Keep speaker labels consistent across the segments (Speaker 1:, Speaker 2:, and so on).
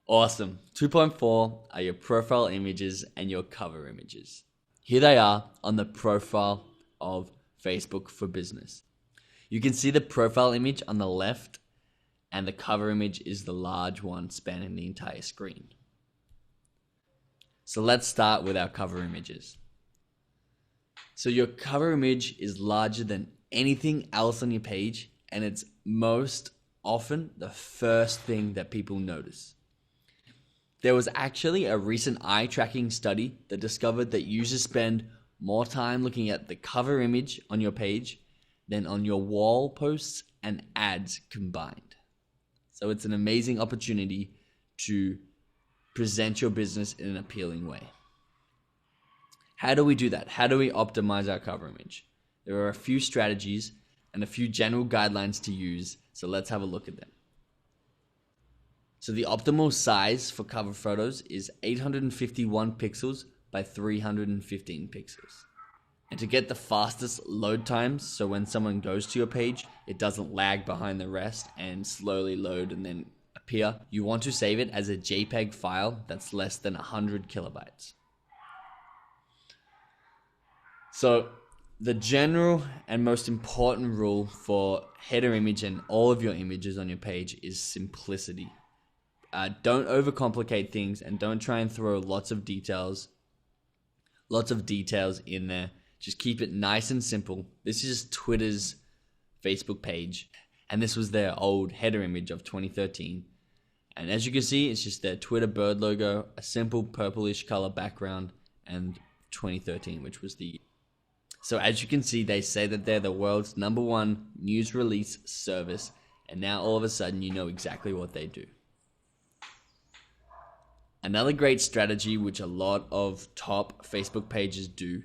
Speaker 1: Awesome. 2.4 are your profile images and your cover images. Here they are on the profile of Facebook for Business. You can see the profile image on the left, and the cover image is the large one spanning the entire screen. So let's start with our cover images. So your cover image is larger than anything else on your page, and it's most often the first thing that people notice. There was actually a recent eye tracking study that discovered that users spend more time looking at the cover image on your page than on your wall posts and ads combined. So it's an amazing opportunity to present your business in an appealing way. How do we do that? How do we optimize our cover image? There are a few strategies and a few general guidelines to use, so let's have a look at them. So the optimal size for cover photos is 851 pixels by 315 pixels. And to get the fastest load times, so when someone goes to your page, it doesn't lag behind the rest and slowly load and then appear, you want to save it as a JPEG file that's less than 100 kilobytes. So the general and most important rule for header image and all of your images on your page is simplicity. Don't overcomplicate things and don't try and throw lots of details in there. Just keep it nice and simple. This is Twitter's Facebook page, and this was their old header image of 2013. And as you can see, it's just their Twitter bird logo, a simple purplish color background, and 2013, which was the year. So as you can see, they say that they're the world's #1 news release service, and now all of a sudden you know exactly what they do. Another great strategy, which a lot of top Facebook pages do,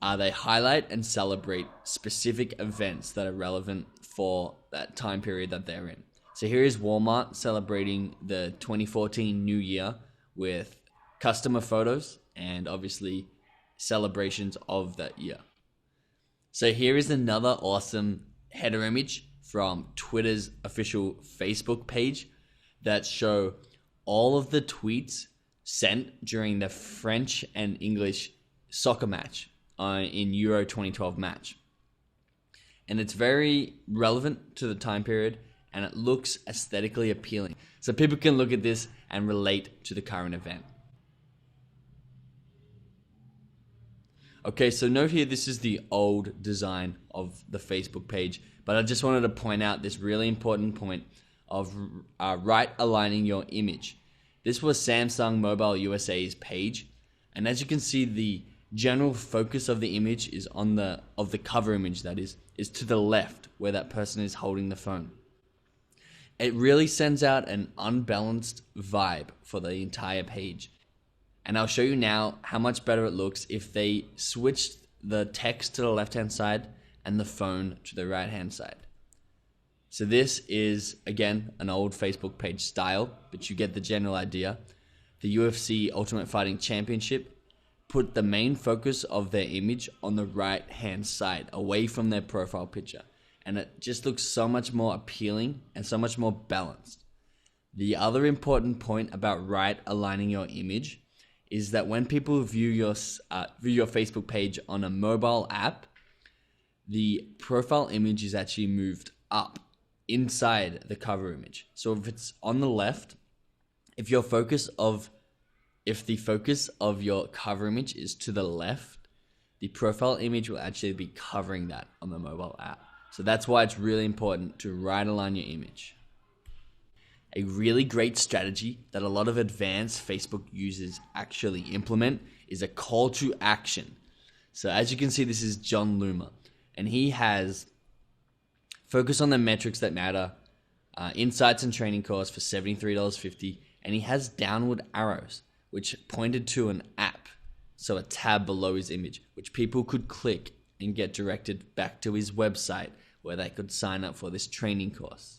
Speaker 1: are they highlight and celebrate specific events that are relevant for that time period that they're in. So here is Walmart celebrating the 2014 New Year with customer photos and obviously celebrations of that year. So here is another awesome header image from Twitter's official Facebook page that show all of the tweets sent during the French and English soccer match in Euro 2012 match. And it's very relevant to the time period and it looks aesthetically appealing. So people can look at this and relate to the current event. Okay, so note here, this is the old design of the Facebook page, but I just wanted to point out this really important point of right aligning your image. This was Samsung Mobile USA's page, and as you can see, the general focus of the image is on the cover image, that is to the left where that person is holding the phone. It really sends out an unbalanced vibe for the entire page. And I'll show you now how much better it looks if they switched the text to the left-hand side and the phone to the right-hand side. So this is, again, an old Facebook page style, but you get the general idea. The UFC Ultimate Fighting Championship put the main focus of their image on the right-hand side, away from their profile picture. And it just looks so much more appealing and so much more balanced. The other important point about right aligning your image is that when people view your Facebook page on a mobile app, the profile image is actually moved up inside the cover image. So if it's on the left, if the focus of your cover image is to the left, the profile image will actually be covering that on the mobile app. So that's why it's really important to right align your image. A really great strategy that a lot of advanced Facebook users actually implement is a call to action. So as you can see, this is John Loomer, and he has focus on the metrics that matter, insights and training course for $73.50, and he has downward arrows, which pointed to an app, so a tab below his image, which people could click and get directed back to his website where they could sign up for this training course.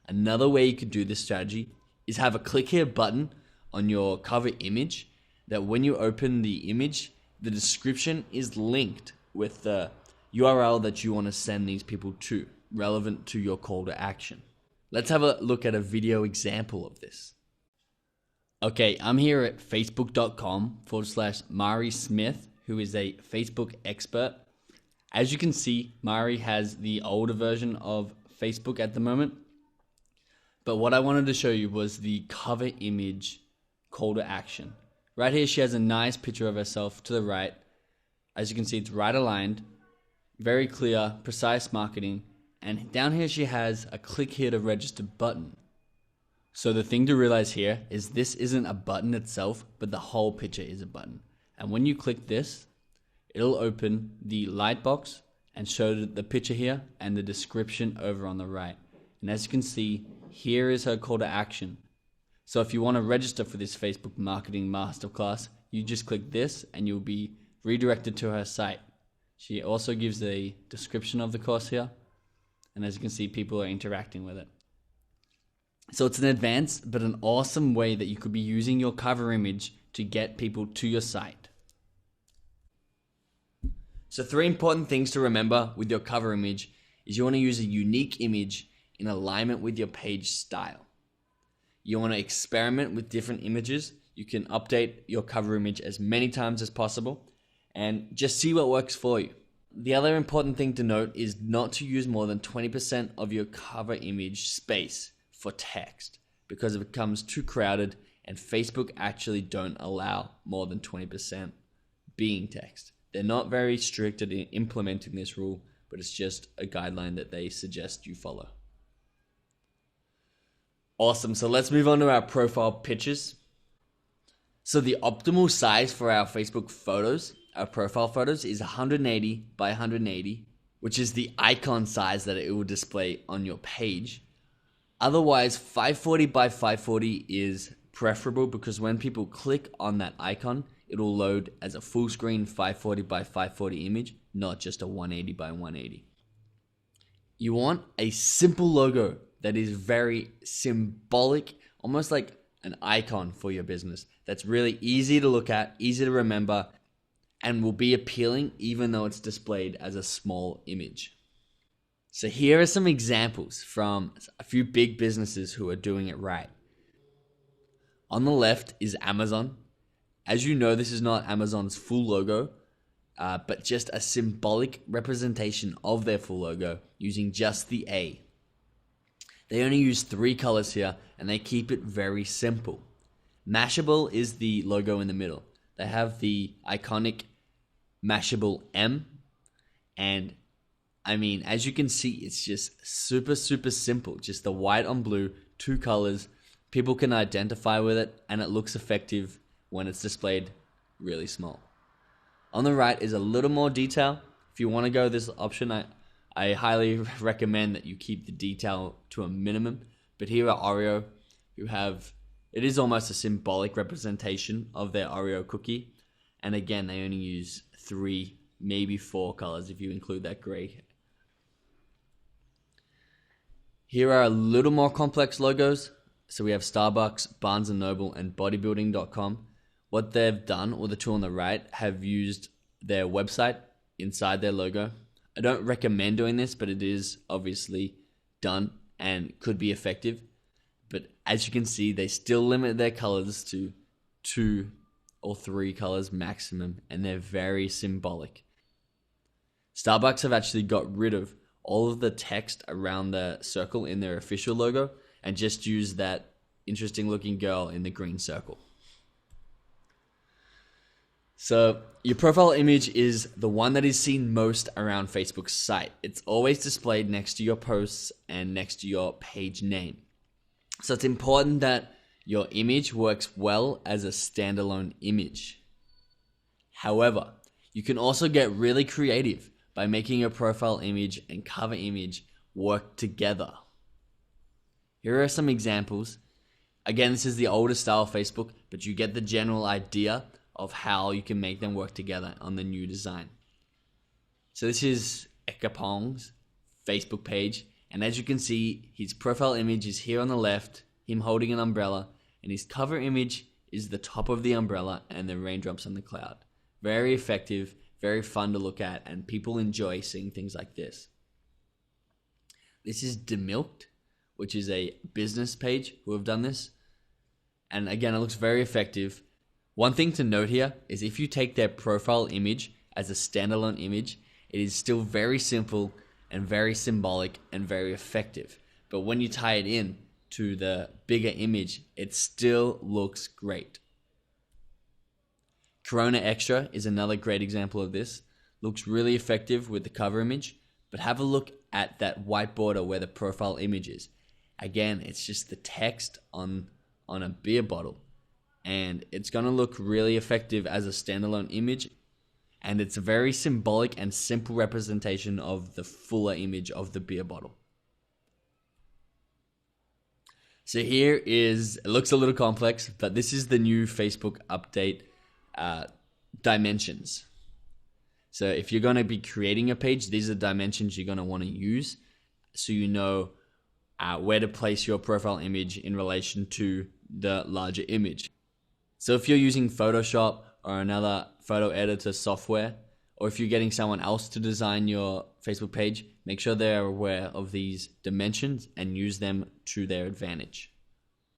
Speaker 1: Another way you could do this strategy is have a click here button on your cover image that when you open the image, the description is linked with the URL that you want to send these people to, relevant to your call to action. Let's have a look at a video example of this. Okay, I'm here at facebook.com/Mari Smith, who is a Facebook expert. As you can see, Mari has the older version of Facebook at the moment. But what I wanted to show you was the cover image call to action. Right here, she has a nice picture of herself to the right. As you can see, it's right aligned, very clear, precise marketing. And down here, she has a click here to register button. So the thing to realize here is this isn't a button itself, but the whole picture is a button. And when you click this, it'll open the lightbox and show the picture here and the description over on the right. And as you can see, here is her call to action. So if you want to register for this Facebook Marketing Masterclass, you just click this and you'll be redirected to her site. She also gives a description of the course here. And as you can see, people are interacting with it. So it's an advanced but an awesome way that you could be using your cover image to get people to your site. So 3 important things to remember with your cover image is you want to use a unique image in alignment with your page style. You want to experiment with different images. You can update your cover image as many times as possible and just see what works for you. The other important thing to note is not to use more than 20% of your cover image space for text, because it becomes too crowded and Facebook actually don't allow more than 20% being text. They're not very strict at implementing this rule, but it's just a guideline that they suggest you follow. Awesome, so let's move on to our profile pictures. So the optimal size for our Facebook photos, our profile photos, is 180 by 180, which is the icon size that it will display on your page. Otherwise, 540 by 540 is preferable because when people click on that icon, it will load as a full screen 540 by 540 image, not just a 180 by 180. You want a simple logo that is very symbolic, almost like an icon for your business. That's really easy to look at, easy to remember, and will be appealing even though it's displayed as a small image. So here are some examples from a few big businesses who are doing it right. On the left is Amazon. As you know, this is not Amazon's full logo, but just a symbolic representation of their full logo using just the A. They only use 3 colors here and they keep it very simple. Mashable is the logo in the middle. They have the iconic Mashable M, and I mean, as you can see, it's just super simple. Just the white on blue, 2 colors. People can identify with it and it looks effective when it's displayed really small. On the right is a little more detail. If you want to go this option, I highly recommend that you keep the detail to a minimum. But here are Oreo, who have, it is almost a symbolic representation of their Oreo cookie. And again, they only use 3, maybe 4 colors if you include that gray. Here are a little more complex logos. So we have Starbucks, Barnes & Noble, and bodybuilding.com. What they've done, or the two on the right, have used their website inside their logo. I don't recommend doing this, but it is obviously done and could be effective. But as you can see, they still limit their colors to 2 or 3 colors maximum, and they're very symbolic. Starbucks have actually got rid of all of the text around the circle in their official logo and just use that interesting looking girl in the green circle. So your profile image is the one that is seen most around Facebook's site. It's always displayed next to your posts and next to your page name. So it's important that your image works well as a standalone image. However, you can also get really creative by making your profile image and cover image work together. Here are some examples. Again, this is the older style Facebook, but you get the general idea of how you can make them work together on the new design. So this is Ekapong's Facebook page, and as you can see, his profile image is here on the left, him holding an umbrella, and his cover image is the top of the umbrella and the raindrops on the cloud. Very effective, very fun to look at, and people enjoy seeing things like this. This is Demilked, which is a business page who have done this. And again, it looks very effective. One thing to note here is if you take their profile image as a standalone image, it is still very simple and very symbolic and very effective. But when you tie it in to the bigger image, it still looks great. Corona Extra is another great example of this. Looks really effective with the cover image, but have a look at that white border where the profile image is. Again, it's just the text on a beer bottle, and it's going to look really effective as a standalone image, and it's a very symbolic and simple representation of the fuller image of the beer bottle. So here is, it looks a little complex, but this is the new Facebook update dimensions. So if you're going to be creating a page, these are the dimensions you're going to want to use so you know where to place your profile image in relation to the larger image. So if you're using Photoshop or another photo editor software, or if you're getting someone else to design your Facebook page, make sure they're aware of these dimensions and use them to their advantage.